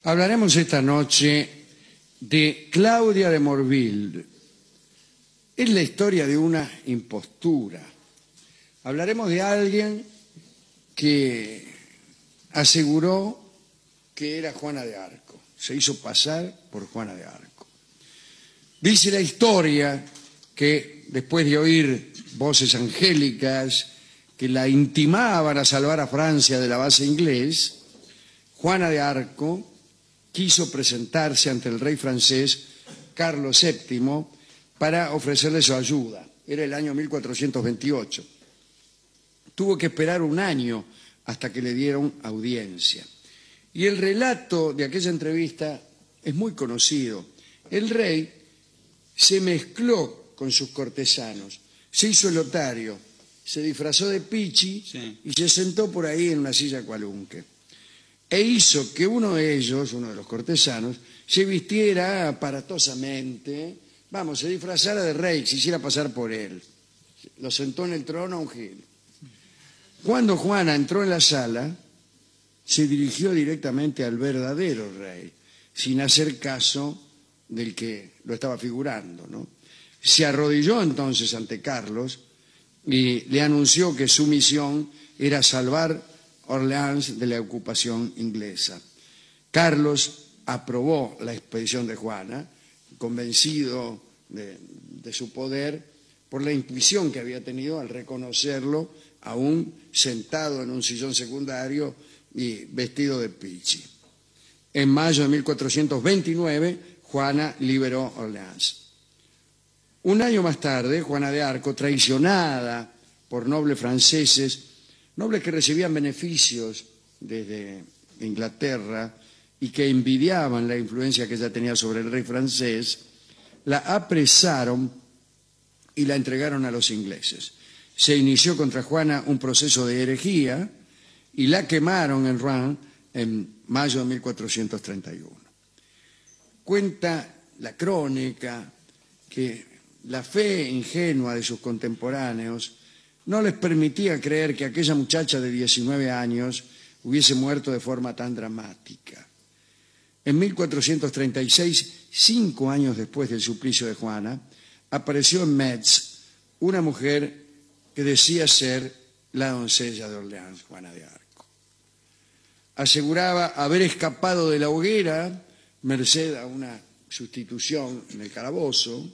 Hablaremos esta noche de Claudia de Morville. Es la historia de una impostura. Hablaremos de alguien que aseguró que era Juana de Arco. Se hizo pasar por Juana de Arco. Dice la historia que después de oír voces angélicas que la intimaban a salvar a Francia de la base inglés, Juana de Arco quiso presentarse ante el rey francés Carlos VII para ofrecerle su ayuda. Era el año 1428. Tuvo que esperar un año hasta que le dieron audiencia. Y el relato de aquella entrevista es muy conocido. El rey se mezcló con sus cortesanos, se hizo el otario, se disfrazó de pichi y se sentó por ahí en una silla cualunque. E hizo que uno de ellos, uno de los cortesanos, se vistiera aparatosamente, se disfrazara de rey, se hiciera pasar por él. Lo sentó en el trono a un gil. Cuando Juana entró en la sala, se dirigió directamente al verdadero rey, sin hacer caso del que lo estaba figurando, ¿no? Se arrodilló entonces ante Carlos y le anunció que su misión era salvar Orleans de la ocupación inglesa. Carlos aprobó la expedición de Juana, convencido de su poder por la intuición que había tenido al reconocerlo aún sentado en un sillón secundario y vestido de pichi. En mayo de 1429, Juana liberó Orleans. Un año más tarde, Juana de Arco, traicionada por nobles franceses, nobles que recibían beneficios desde Inglaterra y que envidiaban la influencia que ella tenía sobre el rey francés, la apresaron y la entregaron a los ingleses. Se inició contra Juana un proceso de herejía y la quemaron en Rouen en mayo de 1431. Cuenta la crónica que la fe ingenua de sus contemporáneos no les permitía creer que aquella muchacha de 19 años hubiese muerto de forma tan dramática. En 1436, 5 años después del suplicio de Juana, apareció en Metz una mujer que decía ser la doncella de Orleans, Juana de Arco. Aseguraba haber escapado de la hoguera merced a una sustitución en el calabozo.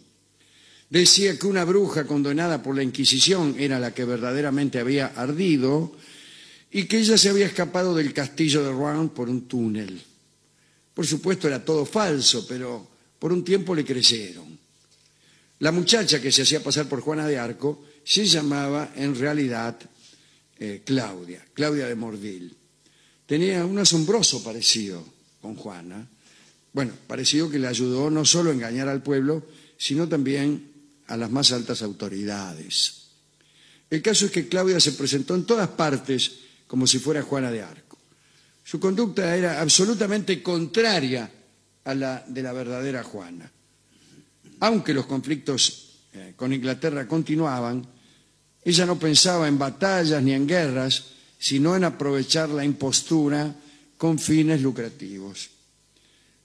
Decía que una bruja condenada por la Inquisición era la que verdaderamente había ardido y que ella se había escapado del castillo de Rouen por un túnel. Por supuesto era todo falso, pero por un tiempo le creyeron. La muchacha que se hacía pasar por Juana de Arco se llamaba en realidad Claudia de Morville. Tenía un asombroso parecido con Juana. Parecido que le ayudó no solo a engañar al pueblo, sino también a las más altas autoridades. El caso es que Claudia se presentó en todas partes como si fuera Juana de Arco. Su conducta era absolutamente contraria a la de la verdadera Juana. Aunque los conflictos con Inglaterra continuaban, ella no pensaba en batallas ni en guerras, sino en aprovechar la impostura con fines lucrativos.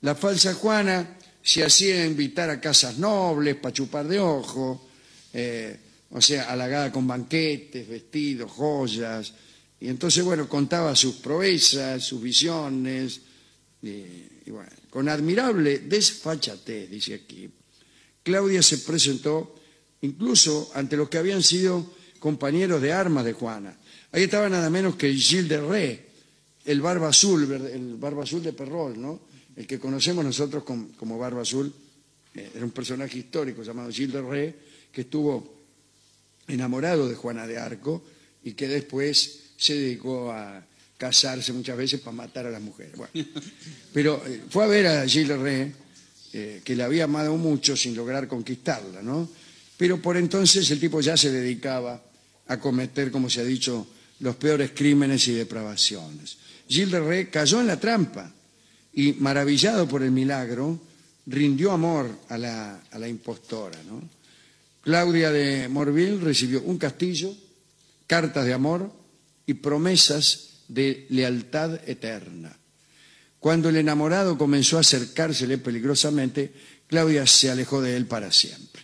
La falsa Juana se hacía invitar a casas nobles para chupar de ojo, halagada con banquetes, vestidos, joyas, y entonces, contaba sus proezas, sus visiones, con admirable desfachatez, dice aquí. Claudia se presentó incluso ante los que habían sido compañeros de armas de Juana. Ahí estaba nada menos que Gilles de Rais, el barba azul de Perrol, ¿no? El que conocemos nosotros como Barba Azul, era un personaje histórico llamado Gilles de Rais, que estuvo enamorado de Juana de Arco y que después se dedicó a casarse muchas veces para matar a las mujeres. Pero fue a ver a Gilles de Rais, que la había amado mucho sin lograr conquistarla, ¿no? Pero por entonces el tipo ya se dedicaba a cometer, como se ha dicho, los peores crímenes y depravaciones. Gilles de Rais cayó en la trampa y, maravillado por el milagro, rindió amor a la impostora, ¿no? Claudia de Morville recibió un castillo, cartas de amor y promesas de lealtad eterna. Cuando el enamorado comenzó a acercársele peligrosamente, Claudia se alejó de él para siempre.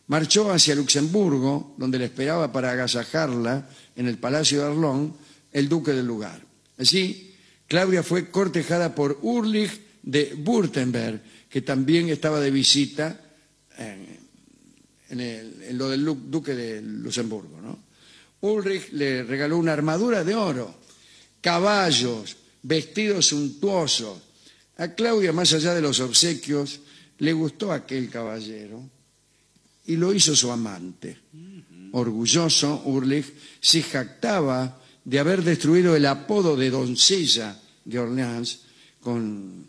Marchó hacia Luxemburgo, donde le esperaba para agasajarla en el Palacio de Arlon el duque del lugar. Allí, Claudia fue cortejada por Ulrich de Württemberg, que también estaba de visita en lo del duque de Luxemburgo, ¿no? Ulrich le regaló una armadura de oro, caballos, vestidos suntuosos. A Claudia, más allá de los obsequios, le gustó aquel caballero y lo hizo su amante. Orgulloso, Ulrich se jactaba de haber destruido el apodo de doncella de Orleans, con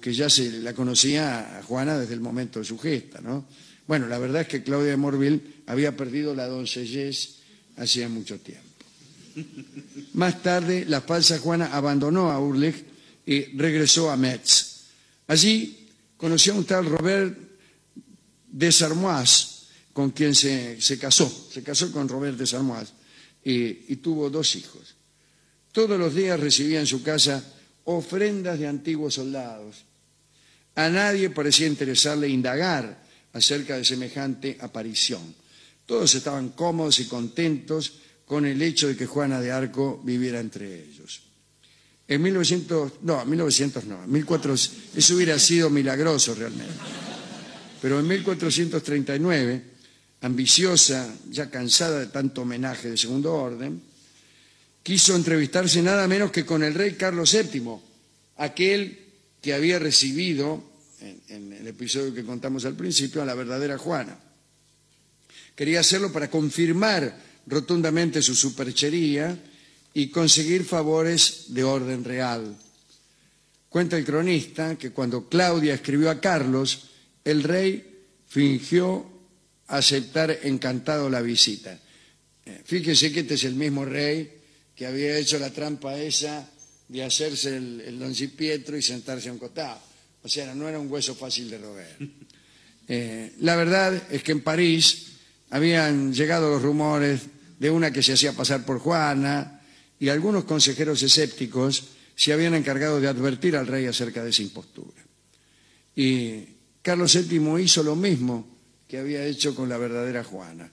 que ya se la conocía a Juana desde el momento de su gesta, ¿no? Bueno, la verdad es que Claudia de Morville había perdido la doncellez hacía mucho tiempo. Más tarde, la falsa Juana abandonó a Ulrich y regresó a Metz. Allí conoció a un tal Robert de Sarmoise, con quien se casó. Se casó con Robert de Sarmoise y tuvo 2 hijos. Todos los días recibía en su casa ofrendas de antiguos soldados. A nadie parecía interesarle indagar acerca de semejante aparición. Todos estaban cómodos y contentos con el hecho de que Juana de Arco viviera entre ellos. En 1400 eso hubiera sido milagroso realmente. Pero en 1439, ambiciosa, ya cansada de tanto homenaje de segundo orden, quiso entrevistarse nada menos que con el rey Carlos VII, aquel que había recibido, en el episodio que contamos al principio, a la verdadera Juana. Quería hacerlo para confirmar rotundamente su superchería y conseguir favores de orden real. Cuenta el cronista que cuando Claudia escribió a Carlos, el rey fingió aceptar encantado la visita. Fíjese que este es el mismo rey que había hecho la trampa esa de hacerse el Don Pietro y sentarse a un costado. O sea, no era un hueso fácil de roer. La verdad es que en París habían llegado los rumores de una que se hacía pasar por Juana, y algunos consejeros escépticos se habían encargado de advertir al rey acerca de esa impostura. Y Carlos VII hizo lo mismo que había hecho con la verdadera Juana.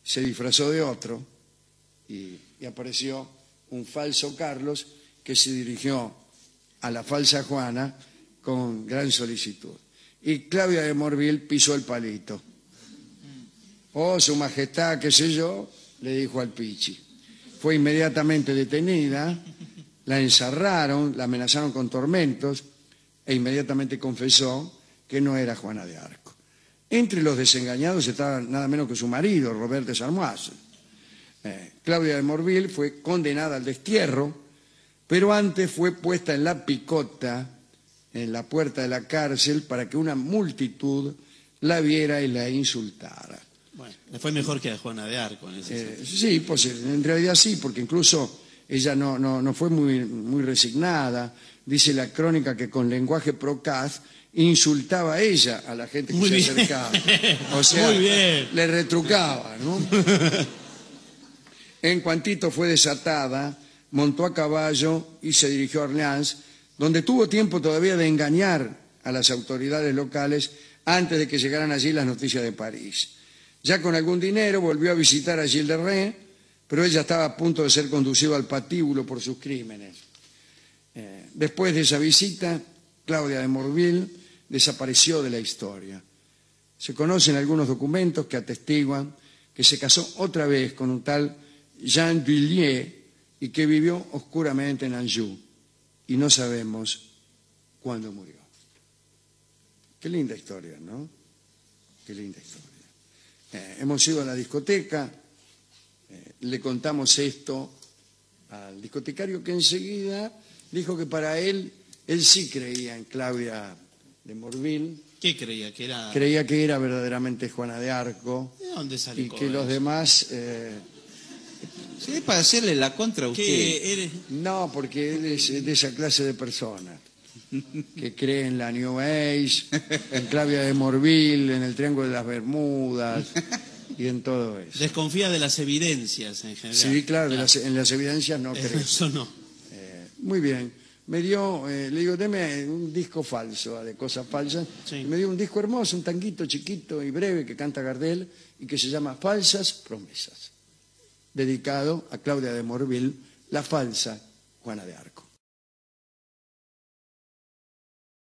Se disfrazó de otro y apareció un falso Carlos que se dirigió a la falsa Juana con gran solicitud. Y Claudia de Morville pisó el palito. Oh, su majestad, qué sé yo, le dijo al Pichi. Fue inmediatamente detenida, la encerraron, la amenazaron con tormentos e inmediatamente confesó que no era Juana de Arco. Entre los desengañados estaba nada menos que su marido, Robert de Sarmoise. Claudia de Morville fue condenada al destierro, pero antes fue puesta en la picota, en la puerta de la cárcel, para que una multitud la viera y la insultara. Bueno, le fue mejor que a Juana de Arco en ese sentido. Sí, pues en realidad sí, porque incluso ella no fue muy resignada. Dice la crónica que con lenguaje procaz insultaba a ella a la gente que se acercaba. O sea, le retrucaba, ¿no? En cuantito fue desatada, montó a caballo y se dirigió a Orleans, donde tuvo tiempo todavía de engañar a las autoridades locales antes de que llegaran allí las noticias de París. Ya con algún dinero volvió a visitar a Gilles de Retz, pero ella estaba a punto de ser conducido al patíbulo por sus crímenes. Después de esa visita, Claudia de Morville desapareció de la historia. Se conocen algunos documentos que atestiguan que se casó otra vez con un tal Jean Duillier y que vivió oscuramente en Anjou, y no sabemos cuándo murió. Qué linda historia, ¿no? Qué linda historia. Hemos ido a la discoteca, le contamos esto al discotecario, que enseguida dijo que para él sí creía en Claudia de Morville. ¿Qué creía? ¿Que era? Creía que era verdaderamente Juana de Arco. ¿De dónde salió? Y que los demás... Sí, es para hacerle la contra a usted. ¿Qué eres? No, porque él es de esa clase de persona que cree en la New Age, en Claudia de Morville, en el Triángulo de las Bermudas y en todo eso. Desconfía de las evidencias en general. Sí, claro, en las evidencias no creo. Eso no. Muy bien. me dio, le digo, deme un disco falso, de cosas falsas. Sí. Y me dio un disco hermoso, un tanguito chiquito y breve que canta Gardel y que se llama Falsas Promesas, dedicado a Claudia de Morville, la falsa Juana de Arco.